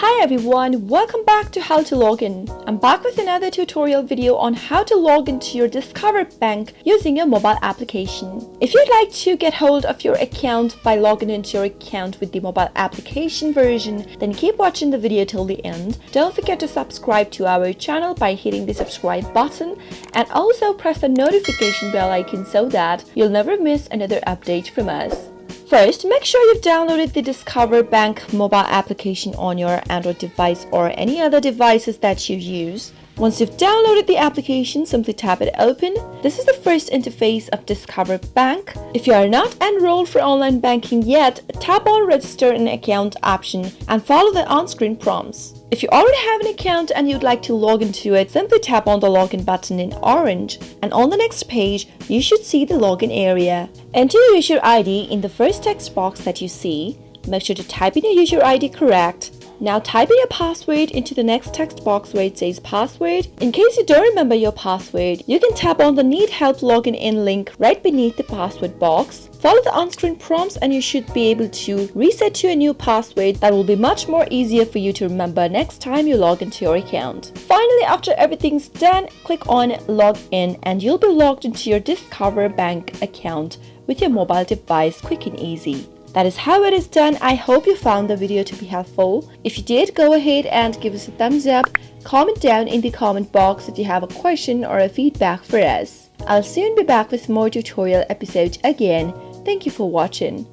Hi everyone, welcome back to How to Login. I'm back with another tutorial video on how to log into your Discover Bank using your mobile application. If you'd like to get hold of your account by logging into your account with the mobile application version, then keep watching the video till the end. Don't forget to subscribe to our channel by hitting the subscribe button and also press the notification bell icon so that you'll never miss another update from us. First, make sure you've downloaded the Discover Bank mobile application on your Android device or any other devices that you use. Once you've downloaded the application, simply tap it open. This is the first interface of Discover Bank. If you are not enrolled for online banking yet, tap on Register an Account option and follow the on-screen prompts. If you already have an account and you'd like to log into it, simply tap on the login button in orange, and on the next page, you should see the login area. Enter your user ID in the first text box that you see. Make sure to type in your user ID correct. Now type in your password into the next text box where it says password. In case you don't remember your password, you can tap on the Need Help Login In link right beneath the password box. Follow the on-screen prompts and you should be able to reset to a new password that will be much more easier for you to remember next time you log into your account. Finally, after everything's done, click on Log In and you'll be logged into your Discover Bank account with your mobile device quick and easy. That is how it is done. I hope you found the video to be helpful. If you did, go ahead and give us a thumbs up. Comment down in the comment box if you have a question or a feedback for us. I'll soon be back with more tutorial episodes again. Thank you for watching.